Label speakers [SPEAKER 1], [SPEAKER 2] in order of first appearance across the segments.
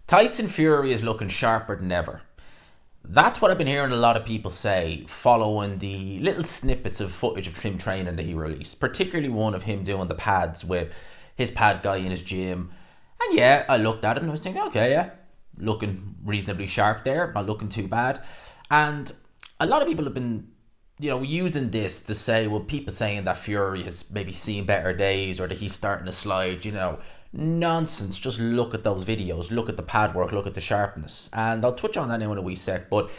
[SPEAKER 1] Tyson Fury is looking sharper than ever. That's what I've been hearing a lot of people say following the little snippets of footage of him training that he released, particularly one of him doing the pads with his pad guy in his gym. And yeah, I looked at it and I was thinking, okay, yeah, looking reasonably sharp there, not looking too bad. And a lot of people have been, using this to say, well, people saying that Fury has maybe seen better days or that he's starting to slide, nonsense. Just look at those videos, look at the pad work, look at the sharpness. And I'll touch on that now in a wee sec, but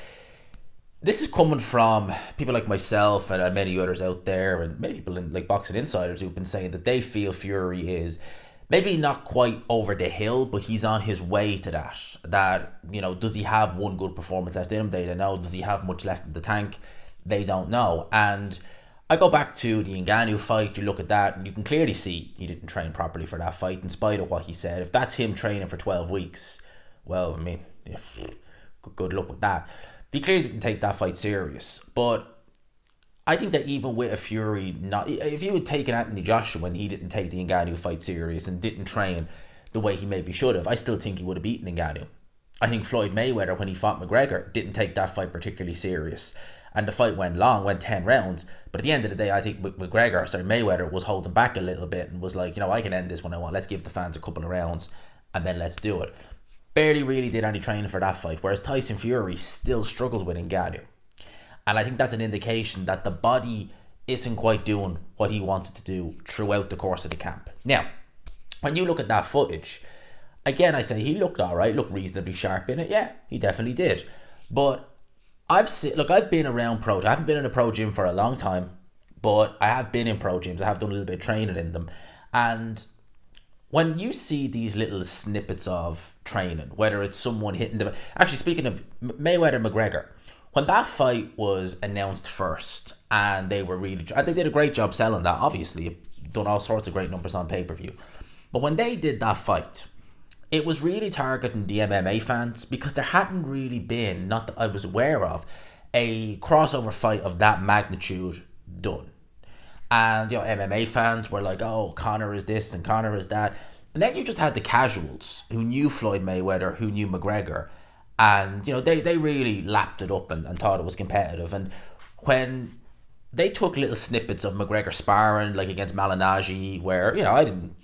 [SPEAKER 1] this is coming from people like myself and many others out there, and many people in like boxing insiders who've been saying that they feel Fury is maybe not quite over the hill, but he's on his way to that. That, does he have one good performance left in him? They don't know. Does he have much left in the tank? They don't know. And I go back to the Ngannou fight. You look at that, and you can clearly see he didn't train properly for that fight, in spite of what he said. If that's him training for 12 weeks, well, I mean, yeah, good luck with that. He clearly didn't take that fight serious. But I think that even with a Fury, not if you had taken Anthony Joshua when he didn't take the Ngannou fight serious and didn't train the way he maybe should have, I still think he would have beaten Ngannou. I think Floyd Mayweather, when he fought McGregor, didn't take that fight particularly serious. And the fight went long, went 10 rounds. But at the end of the day, I think Mayweather was holding back a little bit and was like, I can end this when I want. Let's give the fans a couple of rounds and then let's do it. Barely really did any training for that fight, whereas Tyson Fury still struggled with Ngannou. And I think that's an indication that the body isn't quite doing what he wants it to do throughout the course of the camp. Now, when you look at that footage, again, I say he looked all right, looked reasonably sharp in it. Yeah, he definitely did. But I've been around pro. I haven't been in a pro gym for a long time, but I have been in pro gyms. I have done a little bit of training in them. And when you see these little snippets of training, whether it's someone hitting the... Actually, speaking of Mayweather-McGregor, when that fight was announced first, and they did a great job selling that, obviously, done all sorts of great numbers on pay-per-view. But when they did that fight, it was really targeting the MMA fans because there hadn't really been, not that I was aware of, a crossover fight of that magnitude done. And, MMA fans were like, oh, Conor is this and Conor is that. And then you just had the casuals who knew Floyd Mayweather, who knew McGregor. And, they really lapped it up and thought it was competitive. And when they took little snippets of McGregor sparring, like against Malignaggi, where, I didn't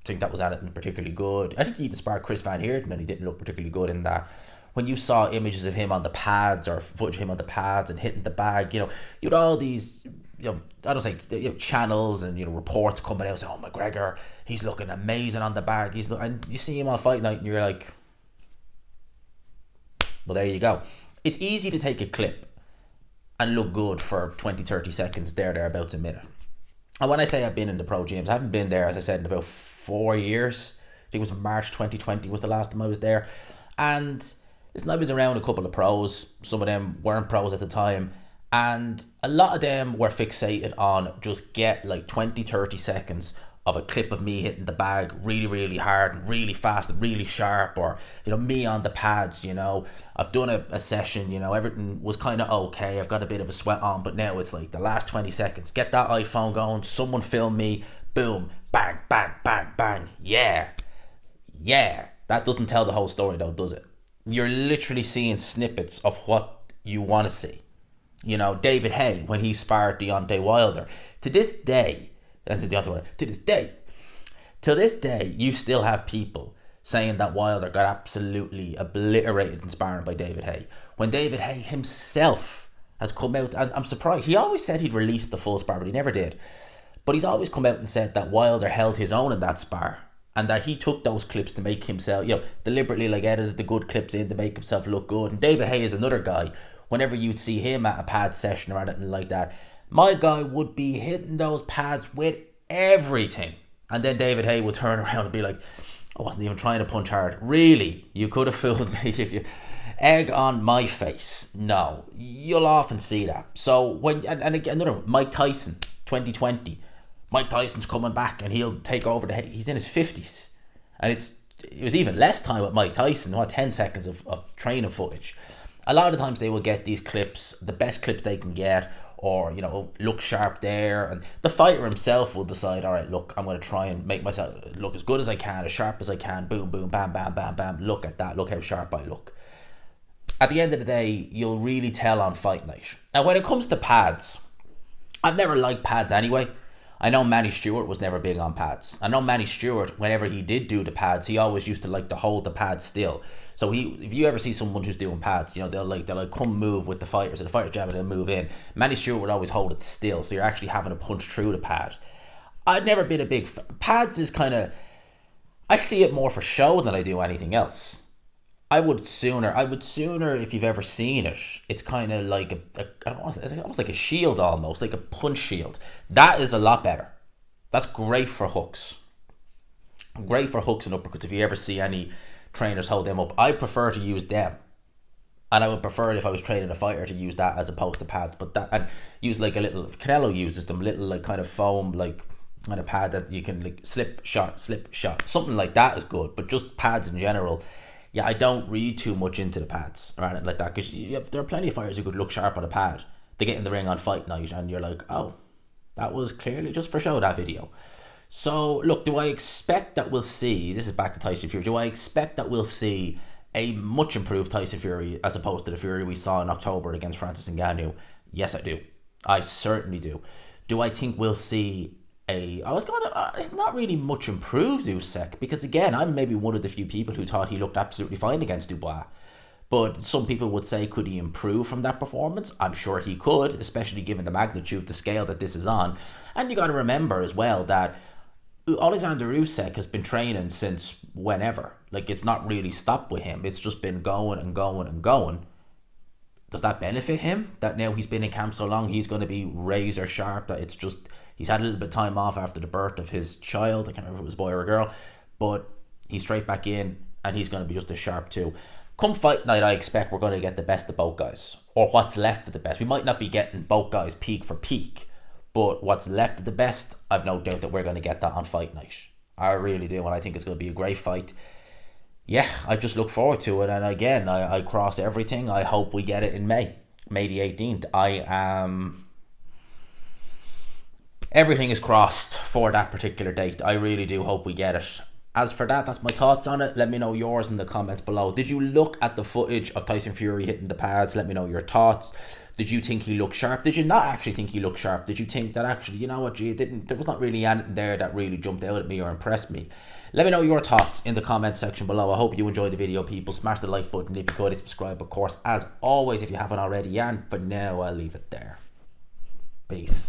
[SPEAKER 1] think that was anything particularly good. I think he even sparred Chris Van Heerden and he didn't look particularly good in that. When you saw images of him on the pads or footage of him on the pads and hitting the bag, you had all these, I don't say, channels and, reports coming out saying, oh, McGregor, he's looking amazing on the bag. And you see him on fight night and you're like, well, there you go. It's easy to take a clip and look good for 20, 30 seconds, thereabouts a minute. And when I say I've been in the pro gyms, I haven't been there, as I said, in about 4 years. I think it was March 2020 was the last time I was there. And I was around a couple of pros. Some of them weren't pros at the time. And a lot of them were fixated on just get like 20, 30 seconds of a clip of me hitting the bag really, really hard and really fast and really sharp, or, me on the pads, I've done a session, everything was kind of okay. I've got a bit of a sweat on, but now it's like the last 20 seconds. Get that iPhone going. Someone film me. Boom. Bang, bang, bang, bang. Yeah. That doesn't tell the whole story though, does it? You're literally seeing snippets of what you want to see. David Haye, when he sparred Deontay Wilder. To this day, till this day, you still have people saying that Wilder got absolutely obliterated in sparring by David Haye. When David Haye himself has come out, and I'm surprised, he always said he'd release the full spar, but he never did. But he's always come out and said that Wilder held his own in that spar, and that he took those clips to make himself, deliberately edited the good clips in to make himself look good. And David Haye is another guy, whenever you'd see him at a pad session or anything like that, my guy would be hitting those pads with everything. And then David Haye would turn around and be like, I wasn't even trying to punch hard. Really? You could have fooled me if you... Egg on my face. No. You'll often see that. So, and again, another one, Mike Tyson, 2020. Mike Tyson's coming back and he'll take over he's in his 50s. And it was even less time with Mike Tyson, 10 seconds of training footage. A lot of times they will get these clips, the best clips they can get, or, you know, look sharp there. And the fighter himself will decide, all right, look, I'm going to try and make myself look as good as I can, as sharp as I can. Boom, boom, bam, bam, bam, bam. Look at that. Look how sharp I look. At the end of the day, you'll really tell on fight night. Now, when it comes to pads, I've never liked pads anyway. I know Manny Stewart was never big on pads. I know Manny Stewart, whenever he did do the pads, he always used to like to hold the pads still. So if you ever see someone who's doing pads, you know, they'll come move with the fighters, and the fighters jab it, they'll move in. Manny Stewart would always hold it still, so you're actually having to punch through the pad. I'd never been a big pads is kind of, I see it more for show than I do anything else. I would sooner, if you've ever seen it, it's kind of like I don't know, it's almost like a shield, almost like a punch shield. That is a lot better. That's great for hooks. Great for hooks and uppercuts. If you ever see any trainers hold them up, I prefer to use them. And I would prefer it if I was training a fighter to use that as opposed to pads. But that, and use like a little, Canelo uses them, little like kind of foam, like kind of pad that you can like slip, shot. Something like that is good. But just pads in general, yeah, I don't read too much into the pads or anything like that, because there are plenty of fighters who could look sharp on a pad. They get in the ring on fight night and you're like, oh, that was clearly just for show, that video. So look, do I expect that we'll see, this is back to Tyson Fury, do I expect that we'll see a much improved Tyson Fury as opposed to the Fury we saw in October against Francis Ngannou? Yes, I do. I certainly do. Do I think we'll see it's not really much improved Usyk, because again, I'm maybe one of the few people who thought he looked absolutely fine against Dubois. But some people would say, could he improve from that performance? I'm sure he could, especially given the magnitude, the scale that this is on. And you got to remember as well that Oleksandr Usyk has been training since whenever. Like, it's not really stopped with him. It's just been going and going and going. Does that benefit him? That now he's been in camp so long, he's going to be razor sharp, that it's just, he's had a little bit of time off after the birth of his child. I can't remember if it was a boy or a girl. But he's straight back in and he's going to be just as sharp too. Come fight night, I expect we're going to get the best of both guys. Or what's left of the best. We might not be getting both guys peak for peak, but what's left of the best, I've no doubt that we're going to get that on fight night. I really do, and I think it's going to be a great fight. Yeah, I just look forward to it. And again, I cross everything. I hope we get it in May the 18th. Everything is crossed for that particular date. I really do hope we get it. As for that, that's my thoughts on it. Let me know yours in the comments below. Did you look at the footage of Tyson Fury hitting the pads? Let me know your thoughts. Did you think he looked sharp? Did you not actually think he looked sharp? Did you think that actually, you know what, gee, there was not really anything there that really jumped out at me or impressed me? Let me know your thoughts in the comments section below. I hope you enjoyed the video, people. Smash the like button if you could. Subscribe, of course, as always, if you haven't already. And for now, I'll leave it there. Peace.